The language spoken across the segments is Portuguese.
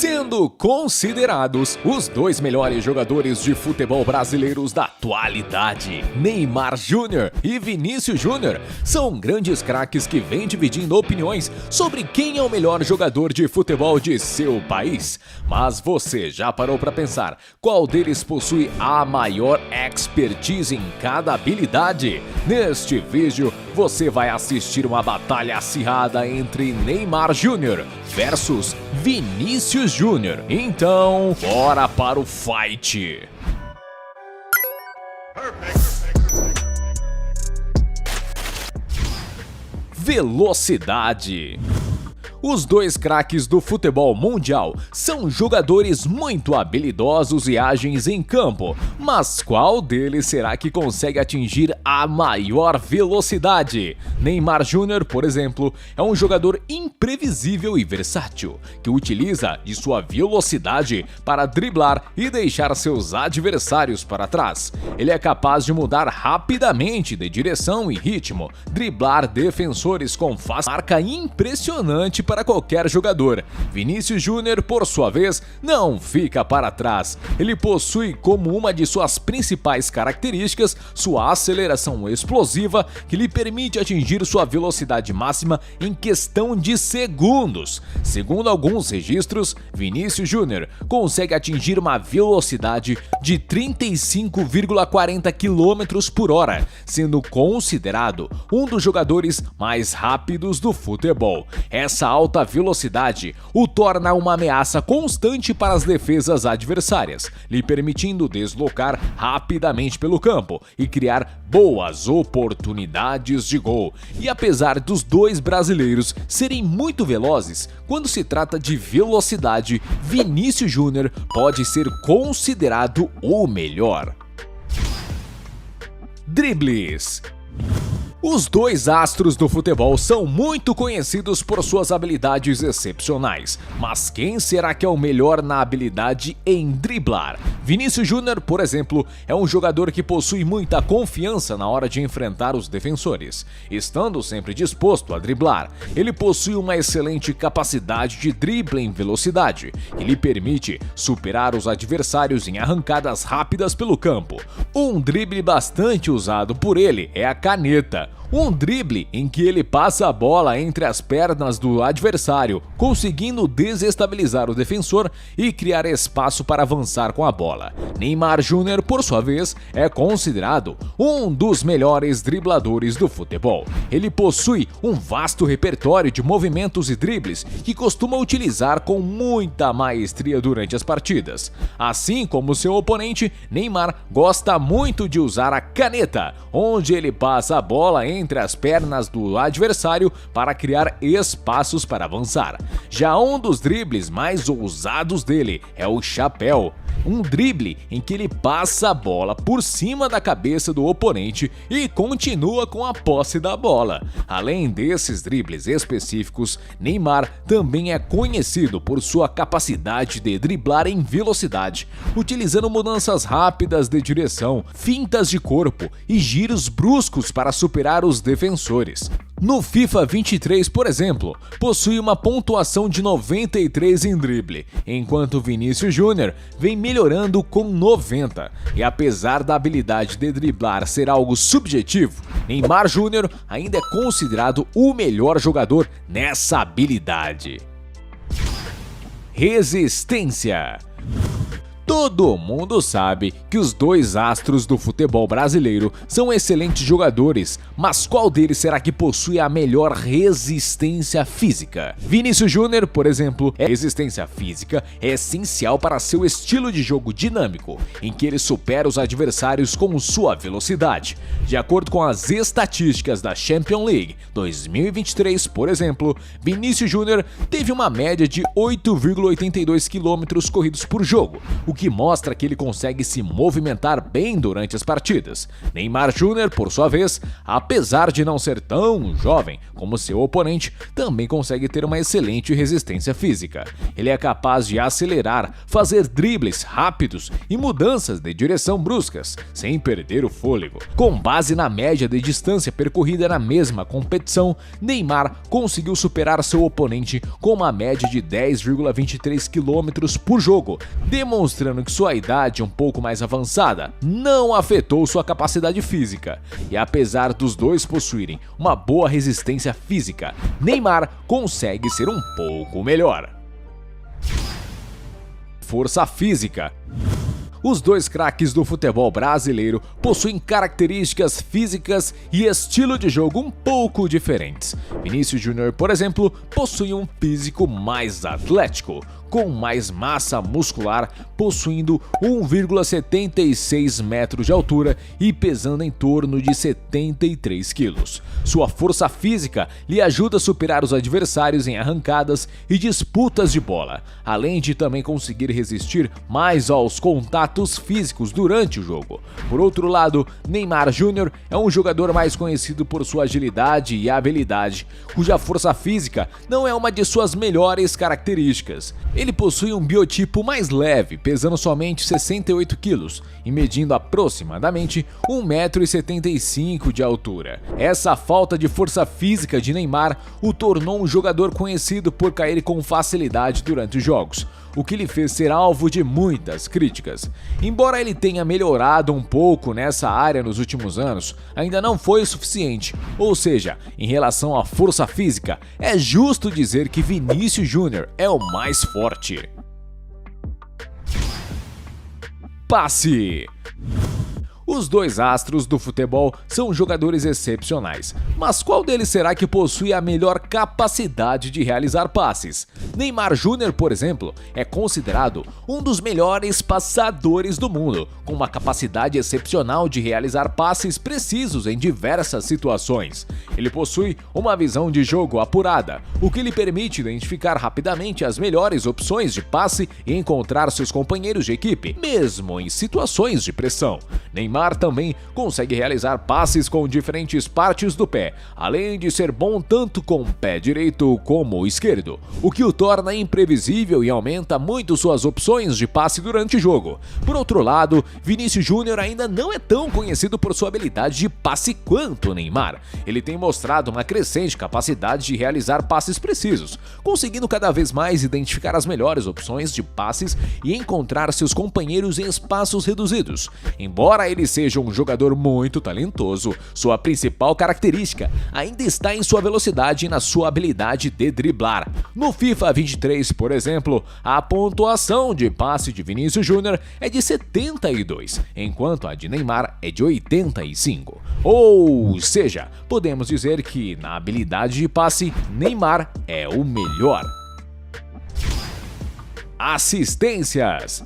sendo considerados os dois melhores jogadores de futebol brasileiros da atualidade. Neymar Júnior e Vinícius Júnior são grandes craques que vêm dividindo opiniões sobre quem é o melhor jogador de futebol de seu país. Mas você já parou para pensar qual deles possui a maior expertise em cada habilidade? Neste vídeo você vai assistir uma batalha acirrada entre Neymar Júnior versus Vinícius Júnior. Então, bora para o fight! Velocidade. Os dois craques do futebol mundial são jogadores muito habilidosos e ágeis em campo, mas qual deles será que consegue atingir a maior velocidade? Neymar Júnior, por exemplo, é um jogador imprevisível e versátil, que utiliza de sua velocidade para driblar e deixar seus adversários para trás. Ele é capaz de mudar rapidamente de direção e ritmo, driblar defensores com marca impressionante para qualquer jogador. Vinícius Júnior, por sua vez, não fica para trás. Ele possui como uma de suas principais características sua aceleração explosiva, que lhe permite atingir sua velocidade máxima em questão de segundos. Segundo alguns registros, Vinícius Júnior consegue atingir uma velocidade de 35,40 km por hora, sendo considerado um dos jogadores mais rápidos do futebol. Essa alta velocidade o torna uma ameaça constante para as defesas adversárias, lhe permitindo deslocar rapidamente pelo campo e criar boas oportunidades de gol. E apesar dos dois brasileiros serem muito velozes, quando se trata de velocidade, Vinícius Júnior pode ser considerado o melhor. Dribles. Os dois astros do futebol são muito conhecidos por suas habilidades excepcionais, mas quem será que é o melhor na habilidade em driblar? Vinícius Júnior, por exemplo, é um jogador que possui muita confiança na hora de enfrentar os defensores, estando sempre disposto a driblar. Ele possui uma excelente capacidade de drible em velocidade, que lhe permite superar os adversários em arrancadas rápidas pelo campo. Um drible bastante usado por ele é a caneta. Um drible em que ele passa a bola entre as pernas do adversário, conseguindo desestabilizar o defensor e criar espaço para avançar com a bola. Neymar Júnior, por sua vez, é considerado um dos melhores dribladores do futebol. Ele possui um vasto repertório de movimentos e dribles que costuma utilizar com muita maestria durante as partidas. Assim como seu oponente, Neymar gosta muito de usar a caneta, onde ele passa a bola entre as pernas do adversário para criar espaços para avançar. Já um dos dribles mais ousados dele é o chapéu, um drible em que ele passa a bola por cima da cabeça do oponente e continua com a posse da bola. Além desses dribles específicos, Neymar também é conhecido por sua capacidade de driblar em velocidade, utilizando mudanças rápidas de direção, fintas de corpo e giros bruscos para superar os defensores. No FIFA 23, por exemplo, possui uma pontuação de 93 em drible, enquanto Vinícius Júnior vem melhorando com 90. E apesar da habilidade de driblar ser algo subjetivo, Neymar Júnior ainda é considerado o melhor jogador nessa habilidade. Resistência. Todo mundo sabe que os dois astros do futebol brasileiro são excelentes jogadores, mas qual deles será que possui a melhor resistência física? Vinícius Júnior, por exemplo, a resistência física é essencial para seu estilo de jogo dinâmico, em que ele supera os adversários com sua velocidade. De acordo com as estatísticas da Champions League 2023, por exemplo, Vinícius Júnior teve uma média de 8,82 km corridos por jogo, o que que mostra que ele consegue se movimentar bem durante as partidas. Neymar Jr., por sua vez, apesar de não ser tão jovem como seu oponente, também consegue ter uma excelente resistência física. Ele é capaz de acelerar, fazer dribles rápidos e mudanças de direção bruscas, sem perder o fôlego. Com base na média de distância percorrida na mesma competição, Neymar conseguiu superar seu oponente com uma média de 10,23 km por jogo, demonstrando que sua idade um pouco mais avançada não afetou sua capacidade física. E apesar dos dois possuírem uma boa resistência física, Neymar consegue ser um pouco melhor. Força física. Os dois craques do futebol brasileiro possuem características físicas e estilo de jogo um pouco diferentes. Vinícius Júnior, por exemplo, possui um físico mais atlético, com mais massa muscular, possuindo 1,76 metros de altura e pesando em torno de 73 quilos. Sua força física lhe ajuda a superar os adversários em arrancadas e disputas de bola, além de também conseguir resistir mais aos contatos físicos durante o jogo. Por outro lado, Neymar Jr. é um jogador mais conhecido por sua agilidade e habilidade, cuja força física não é uma de suas melhores características. Ele possui um biotipo mais leve, pesando somente 68 quilos e medindo aproximadamente 1,75 m de altura. Essa falta de força física de Neymar o tornou um jogador conhecido por cair com facilidade durante os jogos, o que lhe fez ser alvo de muitas críticas. Embora ele tenha melhorado um pouco nessa área nos últimos anos, ainda não foi o suficiente. Ou seja, em relação à força física, é justo dizer que Vinícius Júnior é o mais forte. Passe. Os dois astros do futebol são jogadores excepcionais, mas qual deles será que possui a melhor capacidade de realizar passes? Neymar Jr., por exemplo, é considerado um dos melhores passadores do mundo, com uma capacidade excepcional de realizar passes precisos em diversas situações. Ele possui uma visão de jogo apurada, o que lhe permite identificar rapidamente as melhores opções de passe e encontrar seus companheiros de equipe, mesmo em situações de pressão. Neymar também consegue realizar passes com diferentes partes do pé, além de ser bom tanto com o pé direito como o esquerdo, o que o torna imprevisível e aumenta muito suas opções de passe durante o jogo. Por outro lado, Vinícius Júnior ainda não é tão conhecido por sua habilidade de passe quanto Neymar. Ele tem mostrado uma crescente capacidade de realizar passes precisos, conseguindo cada vez mais identificar as melhores opções de passes e encontrar seus companheiros em espaços reduzidos. Embora ele seja um jogador muito talentoso, sua principal característica ainda está em sua velocidade e na sua habilidade de driblar. No FIFA 23, por exemplo, a pontuação de passe de Vinícius Júnior é de 72, enquanto a de Neymar é de 85. Ou seja, podemos dizer que na habilidade de passe, Neymar é o melhor. Assistências.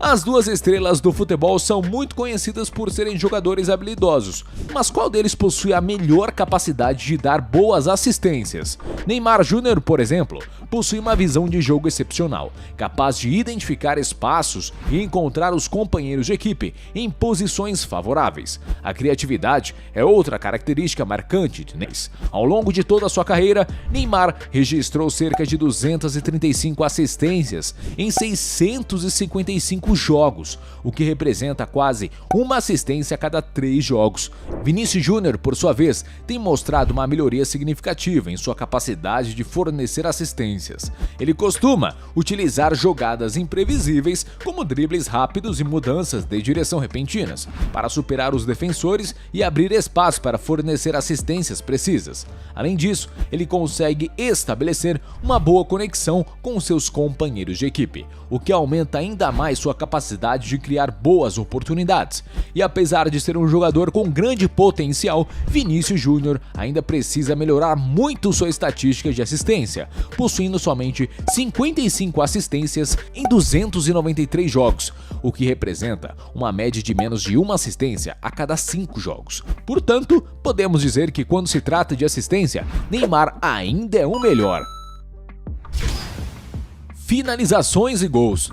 As duas estrelas do futebol são muito conhecidas por serem jogadores habilidosos, mas qual deles possui a melhor capacidade de dar boas assistências? Neymar Jr., por exemplo, possui uma visão de jogo excepcional, capaz de identificar espaços e encontrar os companheiros de equipe em posições favoráveis. A criatividade é outra característica marcante de Neymar. Ao longo de toda a sua carreira, Neymar registrou cerca de 235 assistências em 655 jogos, o que representa quase uma assistência a cada 3 jogos. Vinícius Júnior, por sua vez, tem mostrado uma melhoria significativa em sua capacidade de fornecer assistências. Ele costuma utilizar jogadas imprevisíveis, como dribles rápidos e mudanças de direção repentinas, para superar os defensores e abrir espaço para fornecer assistências precisas. Além disso, ele consegue estabelecer uma boa conexão com seus companheiros de equipe, o que aumenta ainda mais sua capacidade de criar boas oportunidades. E apesar de ser um jogador com grande potencial, Vinícius Júnior ainda precisa melhorar muito sua estatística de assistência, possuindo somente 55 assistências em 293 jogos, o que representa uma média de menos de uma assistência a cada 5 jogos. Portanto, podemos dizer que quando se trata de assistência, Neymar ainda é o melhor. Finalizações e gols.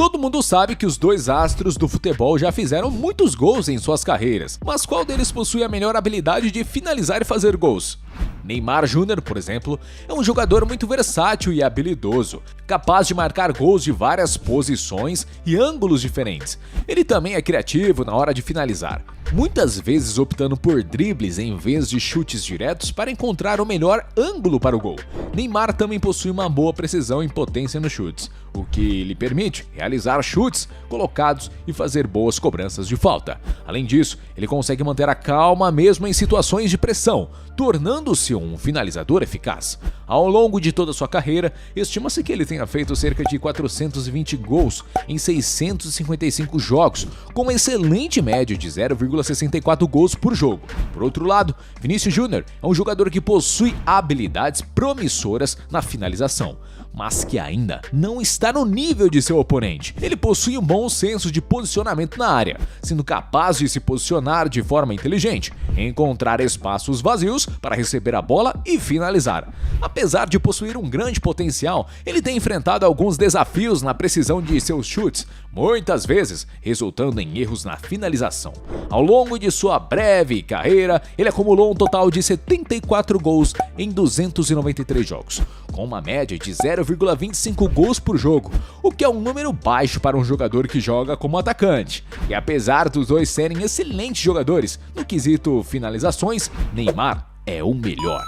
Todo mundo sabe que os dois astros do futebol já fizeram muitos gols em suas carreiras, mas qual deles possui a melhor habilidade de finalizar e fazer gols? Neymar Júnior, por exemplo, é um jogador muito versátil e habilidoso, capaz de marcar gols de várias posições e ângulos diferentes. Ele também é criativo na hora de finalizar, muitas vezes optando por dribles em vez de chutes diretos para encontrar o melhor ângulo para o gol. Neymar também possui uma boa precisão e potência nos chutes, o que lhe permite realizar chutes colocados e fazer boas cobranças de falta. Além disso, ele consegue manter a calma mesmo em situações de pressão, tornando-se um finalizador eficaz. Ao longo de toda sua carreira, estima-se que ele tenha feito cerca de 420 gols em 655 jogos, com uma excelente média de 0,64 gols por jogo. Por outro lado, Vinícius Júnior é um jogador que possui habilidades promissoras na finalização, mas que ainda não está no nível de seu oponente. Ele possui um bom senso de posicionamento na área, sendo capaz de se posicionar de forma inteligente, encontrar espaços vazios para receber a bola e finalizar. Apesar de possuir um grande potencial, ele tem enfrentado alguns desafios na precisão de seus chutes, muitas vezes resultando em erros na finalização. Ao longo de sua breve carreira, ele acumulou um total de 74 gols em 293 jogos, com uma média de 0,25 gols por jogo, o que é um número baixo para um jogador que joga como atacante. E apesar dos dois serem excelentes jogadores, no quesito finalizações, Neymar é o melhor.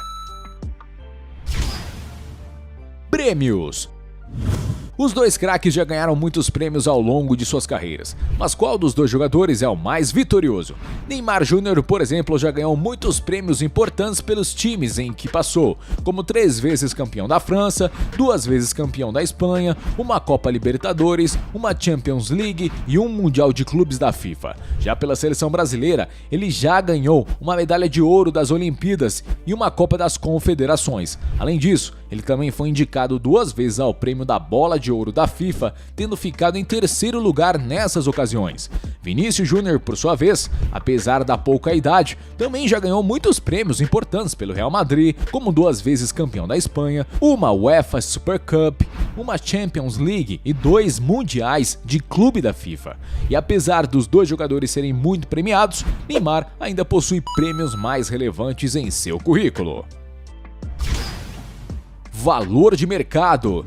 Prêmios. Os dois craques já ganharam muitos prêmios ao longo de suas carreiras, mas qual dos dois jogadores é o mais vitorioso? Neymar Júnior, por exemplo, já ganhou muitos prêmios importantes pelos times em que passou, como 3 vezes campeão da França, 2 vezes campeão da Espanha, uma Copa Libertadores, uma Champions League e um Mundial de Clubes da FIFA. Já pela seleção brasileira, ele já ganhou uma medalha de ouro das Olimpíadas e uma Copa das Confederações. Além disso, ele também foi indicado 2 vezes ao prêmio da Bola de Ouro da FIFA, tendo ficado em 3º lugar nessas ocasiões. Vinícius Júnior, por sua vez, apesar da pouca idade, também já ganhou muitos prêmios importantes pelo Real Madrid, como 2 vezes campeão da Espanha, uma UEFA Super Cup, uma Champions League e 2 mundiais de clube da FIFA. E apesar dos dois jogadores serem muito premiados, Neymar ainda possui prêmios mais relevantes em seu currículo. Valor de mercado.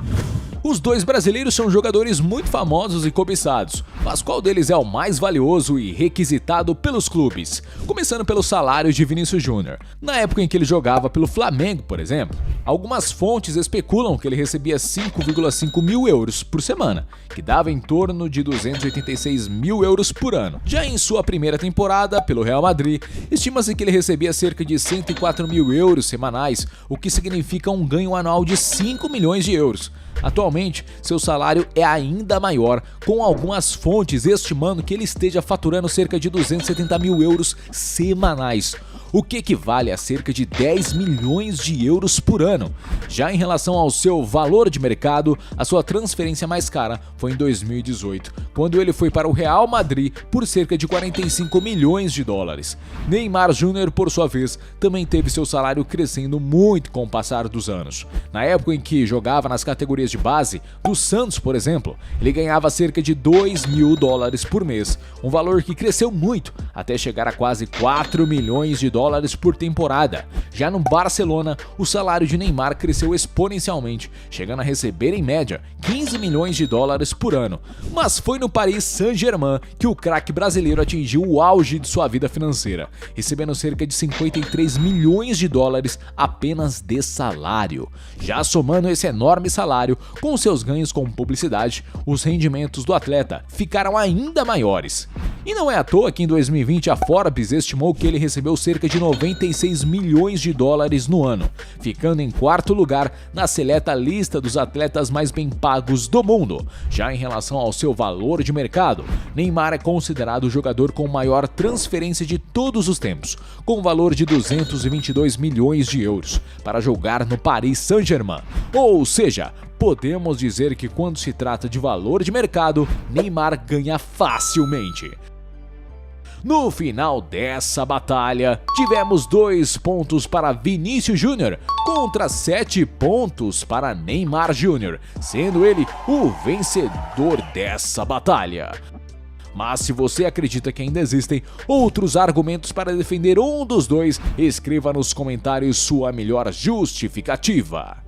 Os dois brasileiros são jogadores muito famosos e cobiçados, mas qual deles é o mais valioso e requisitado pelos clubes? Começando pelo salário de Vinícius Júnior. Na época em que ele jogava pelo Flamengo, por exemplo, algumas fontes especulam que ele recebia 5,5 mil euros por semana, que dava em torno de 286 mil euros por ano. Já em sua primeira temporada pelo Real Madrid, estima-se que ele recebia cerca de 104 mil euros semanais, o que significa um ganho anual de 5 milhões de euros. Atualmente, seu salário é ainda maior, com algumas fontes estimando que ele esteja faturando cerca de 270 mil euros semanais, o que equivale a cerca de 10 milhões de euros por ano. Já em relação ao seu valor de mercado, a sua transferência mais cara foi em 2018, quando ele foi para o Real Madrid por cerca de 45 milhões de dólares. Neymar Júnior, por sua vez, também teve seu salário crescendo muito com o passar dos anos. Na época em que jogava nas categorias de base do Santos, por exemplo, ele ganhava cerca de 2 mil dólares por mês, um valor que cresceu muito, até chegar a quase 4 milhões de dólares por temporada. Já no Barcelona, o salário de Neymar cresceu exponencialmente, chegando a receber em média 15 milhões de dólares por ano. Mas foi no Paris Saint-Germain que o craque brasileiro atingiu o auge de sua vida financeira, recebendo cerca de 53 milhões de dólares apenas de salário. Já somando esse enorme salário com seus ganhos com publicidade, os rendimentos do atleta ficaram ainda maiores. E não é à toa que em 2020 a Forbes estimou que ele recebeu cerca de 96 milhões de dólares no ano, ficando em 4º lugar na seleta lista dos atletas mais bem pagos do mundo. Já em relação ao seu valor de mercado, Neymar é considerado o jogador com maior transferência de todos os tempos, com um valor de 222 milhões de euros, para jogar no Paris Saint-Germain. Ou seja, podemos dizer que quando se trata de valor de mercado, Neymar ganha facilmente. No final dessa batalha, tivemos 2 pontos para Vinícius Júnior contra 7 pontos para Neymar Júnior, sendo ele o vencedor dessa batalha. Mas se você acredita que ainda existem outros argumentos para defender um dos dois, escreva nos comentários sua melhor justificativa.